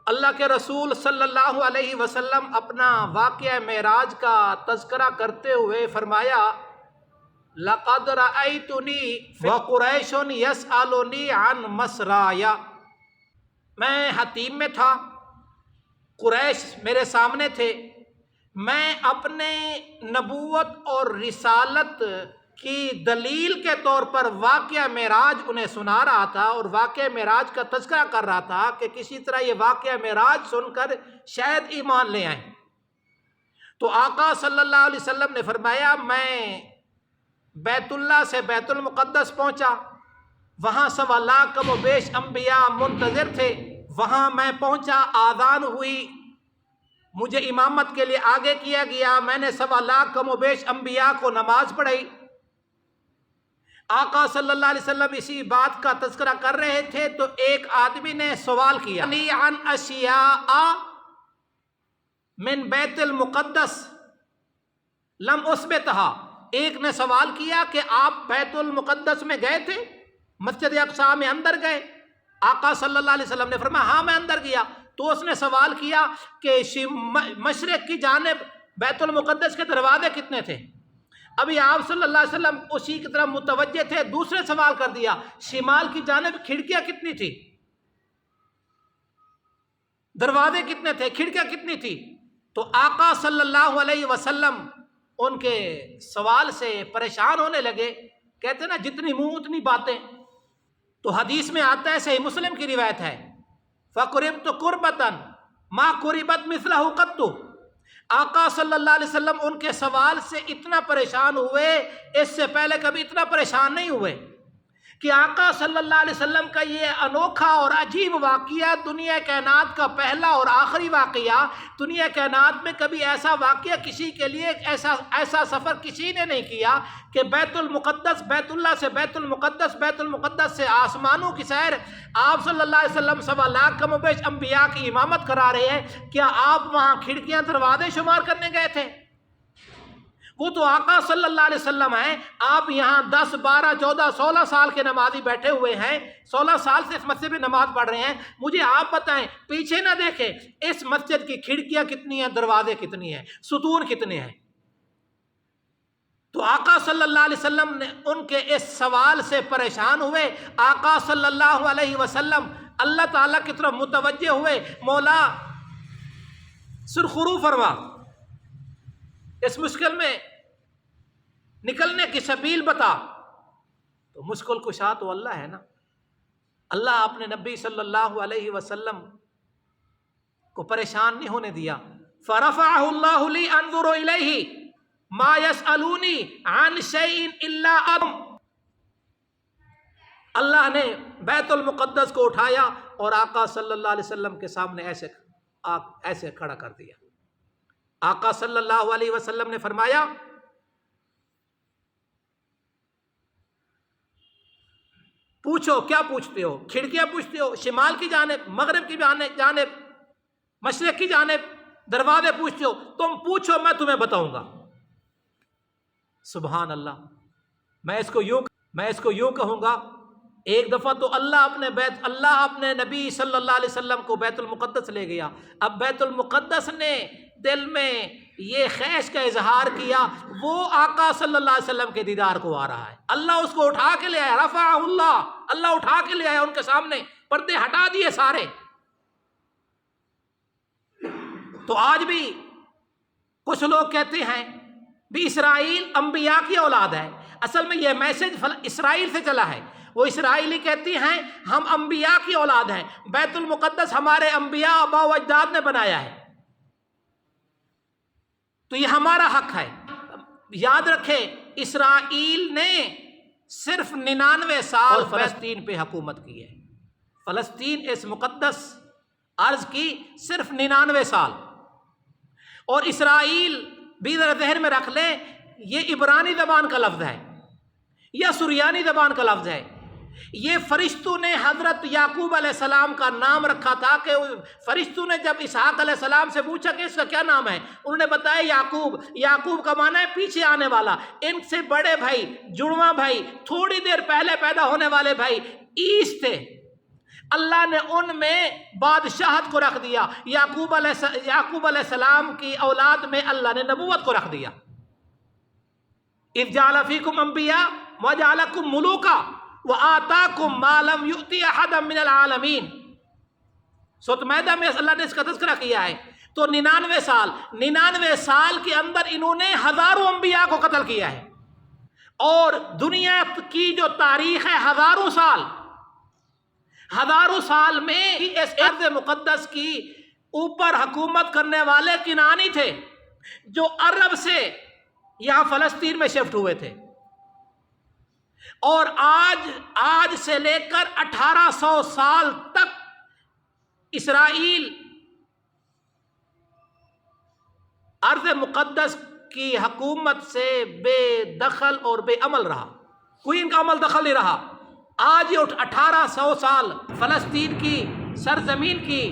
اللہ کے رسول صلی اللہ علیہ وسلم اپنا واقعہ معراج کا تذکرہ کرتے ہوئے فرمایا لَقَدْ رَأَيْتُنِي وَقُرَيْشٌ يَسْأَلُونِي عَنْ مَسْرَايَ، میں حتیم میں تھا، قریش میرے سامنے تھے، میں اپنے نبوت اور رسالت کی دلیل کے طور پر واقعہ معراج انہیں سنا رہا تھا اور واقعہ معراج کا تذکرہ کر رہا تھا کہ کسی طرح یہ واقعہ معراج سن کر شاید ایمان لے آئیں۔ تو آقا صلی اللہ علیہ وسلم نے فرمایا میں بیت اللہ سے بیت المقدس پہنچا، وہاں 1.25 لاکھ کم و بیش انبیاء منتظر تھے، وہاں میں پہنچا، آذان ہوئی، مجھے امامت کے لیے آگے کیا گیا، میں نے 1.25 لاکھ کم و بیش انبیاء کو نماز پڑھائی۔ آقا صلی اللہ علیہ وسلم اسی بات کا تذکرہ کر رہے تھے تو ایک آدمی نے سوال کیا عن اشیاء من بیت المقدس لم اثبتها، ایک نے سوال کیا کہ آپ بیت المقدس میں گئے تھے، مسجد اقصی میں اندر گئے؟ آقا صلی اللہ علیہ وسلم نے فرمایا ہاں میں اندر گیا۔ تو اس نے سوال کیا کہ مشرق کی جانب بیت المقدس کے دروازے کتنے تھے؟ ابھی آپ صلی اللہ علیہ وسلم اسی کی طرف متوجہ تھے، دوسرے سوال کر دیا شمال کی جانب کھڑکیاں کتنی تھی، دروازے کتنے تھے، کھڑکیاں کتنی تھی؟ تو آقا صلی اللہ علیہ وسلم ان کے سوال سے پریشان ہونے لگے، کہتے ہیں نا جتنی منہ اتنی باتیں۔ تو حدیث میں آتا ہے، صحیح مسلم کی روایت ہے فَقُرِبْتُ قُرْبَةً مَا قُرِبَتْ مِثْلَهُ قَطُّ، آقا صلی اللہ علیہ وسلم ان کے سوال سے اتنا پریشان ہوئے، اس سے پہلے کبھی اتنا پریشان نہیں ہوئے کہ آقا صلی اللہ علیہ وسلم کا یہ انوکھا اور عجیب واقعہ، دنیا کائنات کا پہلا اور آخری واقعہ، دنیا کائنات میں کبھی ایسا واقعہ کسی کے لیے ایسا سفر کسی نے نہیں کیا کہ بیت المقدس، بیت اللہ سے بیت المقدس، بیت المقدس سے آسمانوں کی سیر، آپ صلی اللہ علیہ وسلم 1.25 لاکھ کم و بیش انبیاء کی امامت کرا رہے ہیں۔ کیا آپ وہاں کھڑکیاں دروازے شمار کرنے گئے تھے؟ وہ تو آقا صلی اللہ علیہ وسلم ہیں، آپ یہاں 10 12 14 16 سال کے نمازی بیٹھے ہوئے ہیں، 16 سال سے اس مسجد میں نماز پڑھ رہے ہیں، مجھے آپ بتائیں، پیچھے نہ دیکھیں اس مسجد کی کھڑکیاں کتنی ہیں، دروازے کتنی ہیں، ستون کتنے ہیں؟ تو آقا صلی اللہ علیہ وسلم نے ان کے اس سوال سے پریشان ہوئے، آقا صلی اللہ علیہ وسلم اللہ تعالیٰ کی طرف متوجہ ہوئے، مولا سرخرو فرما، اس مشکل میں نکلنے کی سبیل بتا۔ تو مشکل کشا تو اللہ ہے نا، اللہ اپنے نبی صلی اللہ علیہ وسلم کو پریشان نہیں ہونے دیا۔ فَرَفَعَهُ اللَّهُ لِي أَنظُرُ إِلَيْهِ مَا يَسْأَلُونِي عَنْ شَيْءٍ إِلَّا أَمْ، اللہ نے بیت المقدس کو اٹھایا اور آقا صلی اللہ علیہ وسلم کے سامنے ایسے کھڑا کر دیا۔ آقا صلی اللہ علیہ وسلم نے فرمایا پوچھو، کیا پوچھتے ہو؟ کھڑکیاں پوچھتے ہو، شمال کی جانب، مغرب کی جانب، مشرق کی جانب، دروازے پوچھتے ہو؟ تم پوچھو، میں تمہیں بتاؤں گا۔ سبحان اللہ۔ میں اس کو یوں کہوں گا، ایک دفعہ تو اللہ اپنے نبی صلی اللہ علیہ وسلم کو بیت المقدس لے گیا، اب بیت المقدس نے دل میں یہ خواہش کا اظہار کیا، وہ آقا صلی اللہ علیہ وسلم کے دیدار کو آ رہا ہے، اللہ اس کو اٹھا کے لے آیا، رفع اللہ اٹھا کے لے آیا ان کے سامنے، پردے ہٹا دیے سارے۔ تو آج بھی کچھ لوگ کہتے ہیں بھی اسرائیل انبیاء کی اولاد ہے، اصل میں یہ میسج اسرائیل سے چلا ہے، وہ اسرائیلی کہتی ہیں ہم انبیاء کی اولاد ہیں، بیت المقدس ہمارے انبیاء آباء و اجداد نے بنایا ہے، تو یہ ہمارا حق ہے۔ یاد رکھیں اسرائیل نے صرف 99 سال فلسطین پہ حکومت کی ہے، فلسطین اس مقدس ارض کی صرف 99 سال۔ اور اسرائیل بھی ذرا ذہن میں رکھ لیں، یہ عبرانی زبان کا لفظ ہے یا سریانی زبان کا لفظ ہے، یہ فرشتوں نے حضرت یعقوب علیہ السلام کا نام رکھا تھا کہ فرشتوں نے جب اسحاق علیہ السلام سے پوچھا کہ اس کا کیا نام ہے، انہوں نے بتایا یعقوب کا معنی ہے پیچھے آنے والا، ان سے بڑے بھائی، جڑواں بھائی، تھوڑی دیر پہلے پیدا ہونے والے بھائی عیس تھے۔ اللہ نے ان میں بادشاہت کو رکھ دیا. یعقوب علیہ السلام کی اولاد میں اللہ نے نبوت کو رکھ دیا. اذ جعل فیکم انبیاء وجعلکم ملوکا وآتاکم ما لم یؤت احدا من العالمین. سورۃ مائدہ میں اللہ نے اس کا تذکرہ کیا ہے. تو 99 سال کے اندر انہوں نے ہزاروں انبیاء کو قتل کیا ہے. اور دنیا کی جو تاریخ ہے ہزاروں سال میں اس ارض مقدس کی اوپر حکومت کرنے والے کنانی تھے جو عرب سے یہاں فلسطین میں شفٹ ہوئے تھے. اور آج سے لے کر 1800 سال تک اسرائیل ارض مقدس کی حکومت سے بے دخل اور بے عمل رہا. کوئی ان کا عمل دخل نہیں رہا. آج یہ 1800 سال فلسطین کی سرزمین کی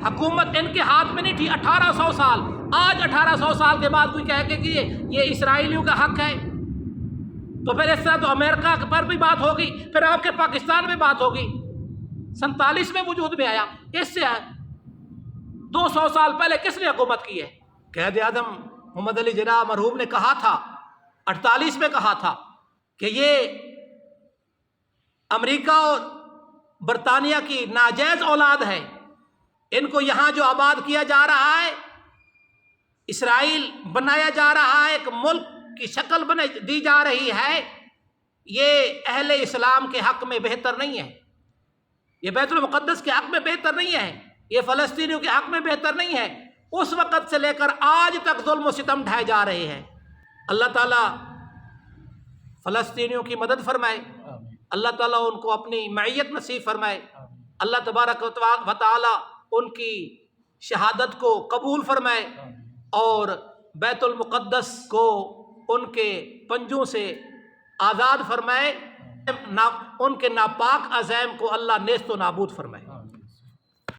حکومت ان کے ہاتھ میں نہیں تھی. 1800 سال. آج 1800 سال کے بعد کوئی کہے کہ یہ اسرائیلیوں کا حق ہے تو پھر اس طرح تو امریکہ پر بھی بات ہوگی, پھر آپ کے پاکستان میں بات ہوگی. 47 میں وجود میں آیا. اس سے 200 سال پہلے کس نے حکومت کی ہے؟ قائد اعظم محمد علی جناح مرحوم نے کہا تھا 48 میں کہا تھا کہ یہ امریکہ اور برطانیہ کی ناجائز اولاد ہے. ان کو یہاں جو آباد کیا جا رہا ہے, اسرائیل بنایا جا رہا ہے, ایک ملک کی شکل دی جا رہی ہے, یہ اہل اسلام کے حق میں بہتر نہیں ہے. یہ بیت المقدس کے حق میں بہتر نہیں ہے. یہ فلسطینیوں کے حق میں بہتر نہیں ہے. اس وقت سے لے کر آج تک ظلم و ستم ڈھائے جا رہے ہیں. اللہ تعالیٰ فلسطینیوں کی مدد فرمائے. اللہ تعالیٰ ان کو اپنی معیت نصیب فرمائے. اللہ تبارک و تعالیٰ ان کی شہادت کو قبول فرمائے اور بیت المقدس کو ان کے پنجوں سے آزاد فرمائے. ان کے ناپاک عزائم کو اللہ نیست و نابود فرمائے.